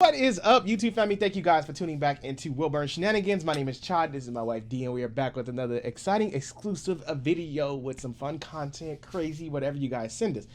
What is up, YouTube family? Thank you guys for tuning back into Wilburn Shenanigans. My name is Chad. This is my wife D, and we are back with another exciting exclusive video with some fun content, crazy, whatever you guys send us.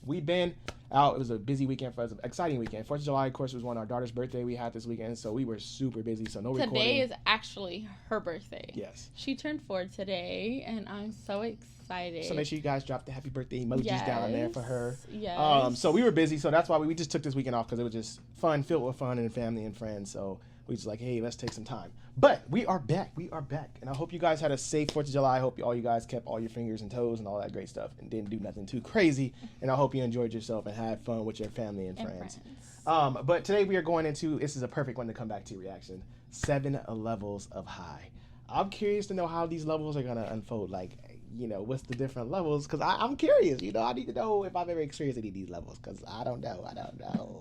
We've been out. It was a busy weekend for us, an exciting weekend. 4th of July, of course, was our daughter's birthday we had this weekend, so we were super busy. So no recording. Today is actually her birthday. Yes. She turned 4 today, and I'm so excited. So make sure you guys drop the happy birthday emojis down there for her. Yes. So we were busy, so that's why we just took this weekend off, because it was just fun, filled with fun and family and friends. So we just like, hey, let's take some time. But we are back. We are back. And I hope you guys had a safe 4th of July. I hope all you guys kept all your fingers and toes and all that great stuff and didn't do nothing too crazy. And I hope you enjoyed yourself and had fun with your family and friends. But today we are going into, this is a perfect one to come back to reaction, 7 levels of high. I'm curious to know how these levels are going to unfold. Like, you know, what's the different levels? Because I'm curious. You know, I need to know if I've ever experienced any of these levels, because I don't know.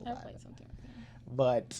I've played something. But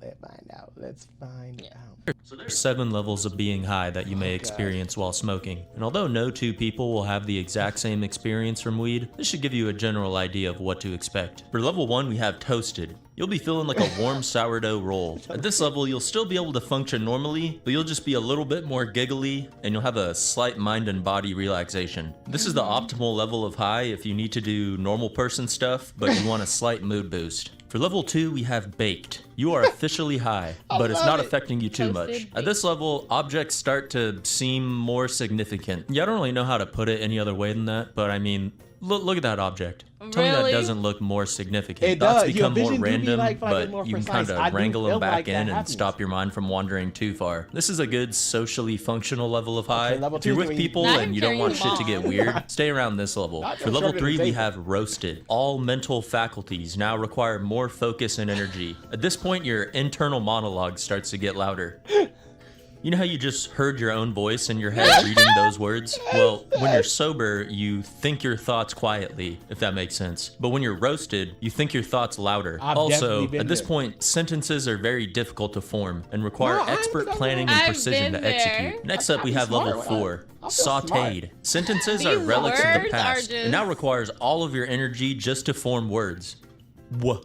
let's find out. Let's find out. So there's 7 levels of being high that you may experience while smoking. And although no two people will have the exact same experience from weed, this should give you a general idea of what to expect. For level 1, we have toasted. You'll be feeling like a warm sourdough roll. At this level, you'll still be able to function normally, but you'll just be a little bit more giggly, and you'll have a slight mind and body relaxation. This is the optimal level of high if you need to do normal person stuff, but you want a slight mood boost. For level 2, we have baked. You are officially high, but it's not affecting you too much. At this level, objects start to seem more significant. Yeah, I don't really know how to put it any other way than that, but I mean, look at that object. Tell me that doesn't look more significant. It Thoughts does. become more Vision do be random, like but more you can precise. kind I of do wrangle feel them back like that in and happens. stop your mind from wandering too far. This is a good socially functional level of high. level If you're 2 is with when you- people Not and you don't want shit to carrying get weird, stay around this level. For level 3, we have roasted. All mental faculties now require more focus and energy. At this point, your internal monologue starts to get louder. You know how you just heard your own voice in your head reading those words? Well, when you're sober, you think your thoughts quietly, if that makes sense. But when you're roasted, you think your thoughts louder. I've Also, definitely been at this there. point, sentences are very difficult to form and require No, I ain't expert been planning there. and I've precision been to execute. there. Next up, we I have feel level smart. 4, I feel sautéed. smart. Sentences are These relics of the words past, are just- and now requires all of your energy just to form words. Wha.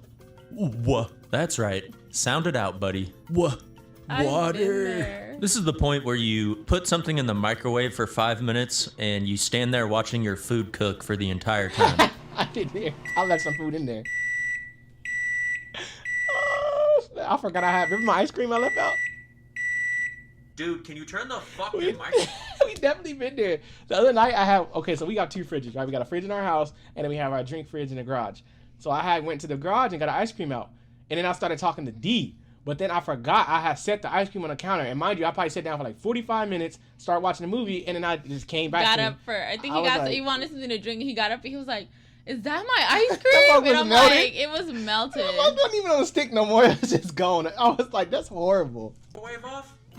Wha. That's right. Sound it out, buddy. Wha. I've been Water. there. This is the point where you put something in the microwave for 5 minutes and you stand there watching your food cook for the entire time. I did there. I left some food in there. Oh, I forgot I had. Remember my ice cream I left out? Dude, can you turn the fucking We, microwave? we definitely been there. The other night I have, okay, so we got 2 fridges, right? We got a fridge in our house, and then we have our drink fridge in the garage. So I went to the garage and got an ice cream out, and then I started talking to D. But then I forgot I had set the ice cream on the counter, and mind you, I probably sat down for like 45 minutes, started watching the movie, and then I just came back. Got to up for, I think I he was got, like- he wanted something to drink, and he got up, and he was like, "Is that my ice That cream?" mug was And I'm melted. like, "It was melted." It wasn't even on the stick no more. It was just gone. I was like, that's horrible.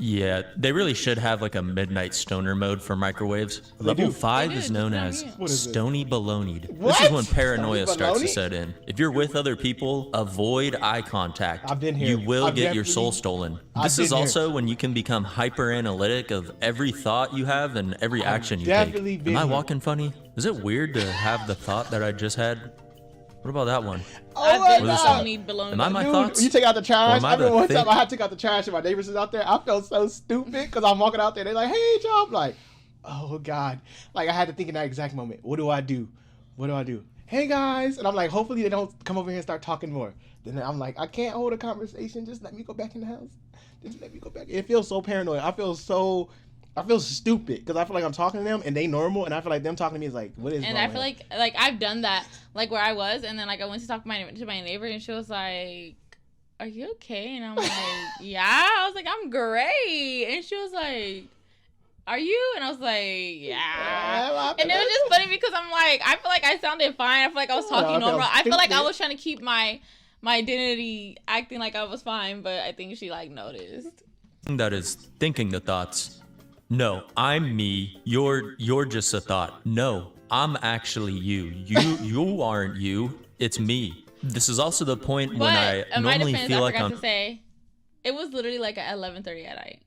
Yeah, they really should have like a midnight stoner mode for microwaves. They Level do. 5 They is do, known just as not here. What is it? stony baloneyed. What? This is when paranoia Stony starts to baloney? set in. If you're with other people, avoid eye contact. I've been here. You will I've get your definitely- soul stolen. I've This is been here. also when you can become hyper analytic of every thought you have and every action you take. definitely been Am I here. walking funny? Is it weird to have the thought that I just had? What about that one? Oh I've my been this God. one? Stony baloney. Am I my Dude, thoughts? you take out the trash. Or am I I remember the one thing? time I had to take out the trash and my neighbors was out there. I felt so stupid because I'm walking out there. They're like, hey, Joe. I'm like, oh, God. Like, I had to think in that exact moment. What do I do? What do I do? Hey, guys. And I'm like, hopefully they don't come over here and start talking more. Then I'm like, I can't hold a conversation. Just let me go back in the house. Just let me go back. It feels so paranoid. I feel stupid because I feel like I'm talking to them and they normal, and I feel like them talking to me is like, what is And wrong I with feel him? like I've done that, like where I was, and then like I went to talk to my neighbor, and she was like, "Are you okay?" And I'm like, "Yeah." I was like, "I'm great," and she was like, "Are you?" And I was like, "Yeah." And it was just funny because I'm like, I feel like I sounded fine. I feel like I was Oh, I talking felt normal. I feel like I stupid. was trying to keep my identity, acting like I was fine, but I think she like noticed. That is thinking the thoughts. No, I'm me. You're just a thought. No, I'm actually you. You aren't you. It's me. This is also the point when I in my normally defense, feel I like forgot I'm. to say, it was literally like at 11:30 at night,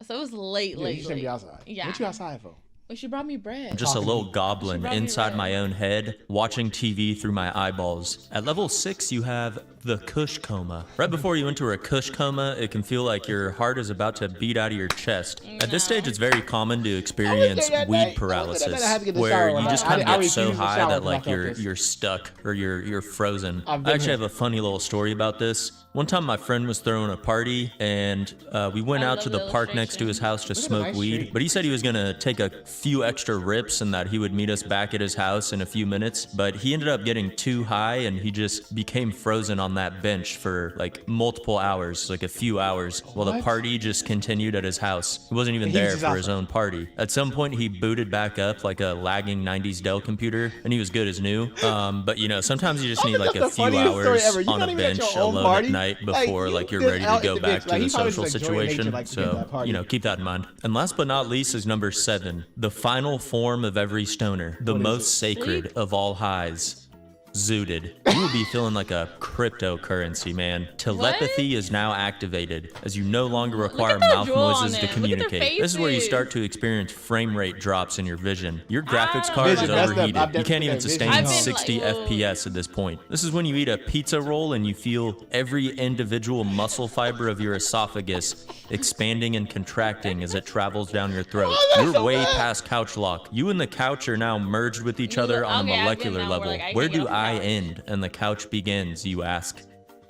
so it was late. Yeah, you shouldn't be outside. Yeah. What you outside for? Well, she brought me bread. Just a Talking little to me. goblin She brought me inside bread. my own head, watching TV through my eyeballs. At level 6, you have the Kush coma. Right before you enter a Kush coma, it can feel like your heart is about to beat out of your chest. At this stage, it's very common to experience weed paralysis, where you just kind of get so high that like you're stuck or you're frozen. I actually have a funny little story about this. One time my friend was throwing a party and we went out to the park next to his house to smoke weed, but he said he was gonna take a few extra rips and that he would meet us back at his house in a few minutes, but he ended up getting too high and he just became frozen on that bench for like multiple hours, like a few hours, while the party just continued at his house. He wasn't even there for his own party. At some point he booted back up like a lagging 90s Dell computer and he was good as new. But you know, sometimes you just need like a few hours on a bench alone at night before like you're ready to go back to the social situation. So, you know, keep that in mind. And last but not least is number 7, the final form of every stoner, the most sacred of all highs. Zooted. You will be feeling like a cryptocurrency, man. Telepathy is now activated, as you no longer require mouth noises to communicate. This is where you start to experience frame rate drops in your vision. Your graphics card is overheated. You can't even sustain 60 FPS at this point. This is when you eat a pizza roll and you feel every individual muscle fiber of your esophagus expanding and contracting as it travels down your throat. You're way past couch lock. You and the couch are now merged with each other on a molecular level. Where do I end and the couch begins, you ask?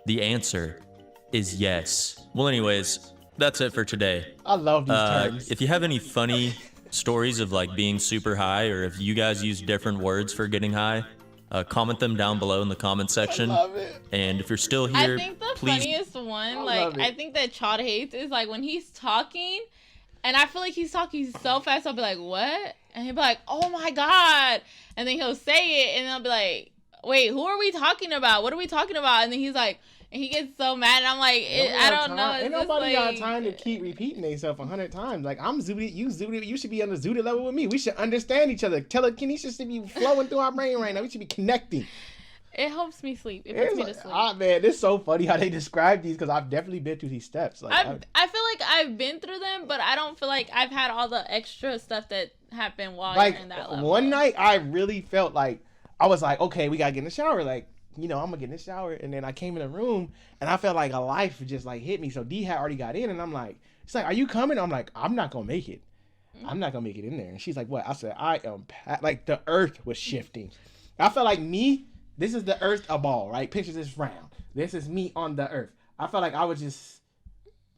The answer is yes. Well, anyways, that's it for today. I love these terms. If you have any funny stories of like being super high, or if you guys use different words for getting high, comment them down below in the comment section. I love it. And if you're still here, I think the please. funniest one, like I think that Chad hates is like when he's talking, and I feel like he's talking so fast. I'll be like, "What?" And he'll be like, "Oh my god!" And then he'll say it, and I'll be like, "Wait, who are we talking about? What are we talking about?" And then he's like, and he gets so mad, and I'm like, I don't know. Ain't nobody got time to keep repeating themselves 100 times. Like, I'm zooted, you should be on the zooted level with me. We should understand each other. Telekinesis should be flowing through our brain right now. We should be connecting. It helps me sleep. It puts me to sleep. Ah, man, it's so funny how they describe these, because I've definitely been through these steps. Like, I feel like I've been through them, but I don't feel like I've had all the extra stuff that happened while you're in that level. One night, I really felt like, I was like, okay, we gotta get in the shower. Like, you know, I'm gonna get in the shower. And then I came in the room and I felt like a life just like hit me. So D had already got in and I'm like, it's like, are you coming? I'm like, I'm not gonna make it. I'm not gonna make it in there. And she's like, what? I said, I am, like the earth was shifting. I felt like this is the earth a ball, right? Picture this round. This is me on the earth. I felt like I was just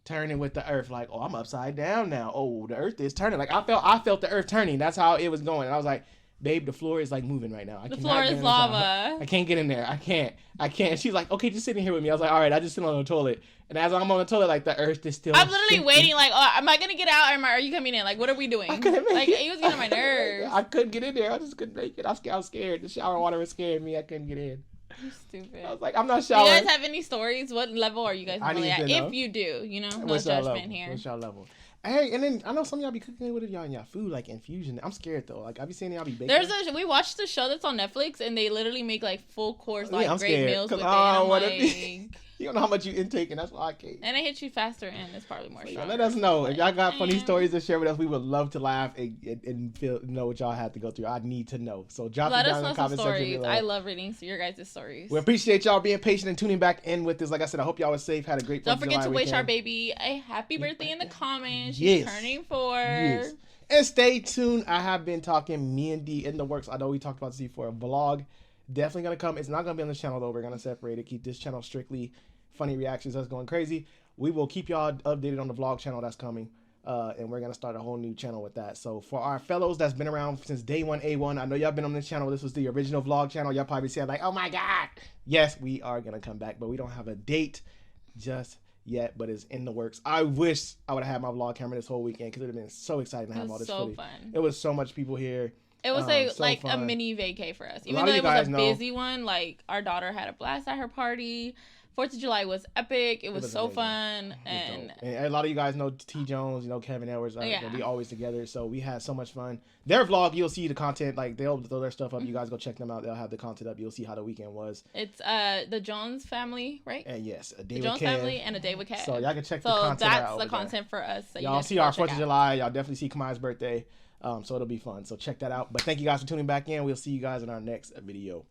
turning with the earth. Like, oh, I'm upside down now. Oh, the earth is turning. Like I felt the earth turning. That's how it was going. And I was like, babe, the floor is like moving right now. The floor is lava. I can't get in there. I can't. She's like, okay, just sit in here with me. I was like, all right, I just sit on the toilet. And as I'm on the toilet, like the earth is still. I'm literally waiting, like, oh, am I gonna get out or are you coming in? Like, what are we doing? I couldn't make it. He was getting on my nerves. I couldn't get in there. I just couldn't make it. I was scared. The shower water was scaring me. I couldn't get in. You're stupid. I was like, I'm not showering. Do you guys have any stories? What level are you guys normally at? If you do, no judgment here. What's y'all level? Hey, and then I know some of y'all be cooking with y'all in y'all food, like infusion. I'm scared though. Like I be seeing y'all be baking. We watched the show that's on Netflix, and they literally make like full course, like I'm great scared, meals with it. You don't know how much you intake, and that's why I can't. And it hits you faster, and it's probably more strong. Let us know if y'all got funny stories to share with us. We would love to laugh and know what y'all had to go through. I need to know. So drop it down in the comment section below. I love reading your guys' stories. We appreciate y'all being patient and tuning back in with us. Like I said, I hope y'all was safe. Had a great. Don't forget to wish our baby a happy birthday in the comments. She's turning 4. Yes. And stay tuned. I have been talking me and D in the works. I know we talked about this before. A vlog definitely gonna come. It's not gonna be on this channel though. We're gonna separate it. Keep this channel strictly funny reactions, us going crazy. We will keep y'all updated on the vlog channel that's coming, and we're gonna start a whole new channel with that. So for our fellows that's been around since day one, A1, I know y'all been on this channel. This was the original vlog channel. Y'all probably said like, oh my god. Yes, we are gonna come back, but we don't have a date just yet, but it's in the works. I wish I would have had my vlog camera this whole weekend, because it would have been so exciting to have all this footage. Fun. It was so much people here. It was like a mini vacay for us. Even though it was a busy one, like our daughter had a blast at her party. 4th of July was epic. It was so fun. And a lot of you guys know T. Jones, Kevin Edwards. We always together. So we had so much fun. Their vlog, you'll see the content. Like, they'll throw their stuff up. You guys go check them out. They'll have the content up. You'll see how the weekend was. It's the Jones family, right? And yes, a day the with Jones Kev. family and a day with Kev. So y'all can check the content out. So that's the content for us. So y'all see our 4th of July. Y'all definitely see Kamaya's birthday. So it'll be fun. So check that out. But thank you guys for tuning back in. We'll see you guys in our next video.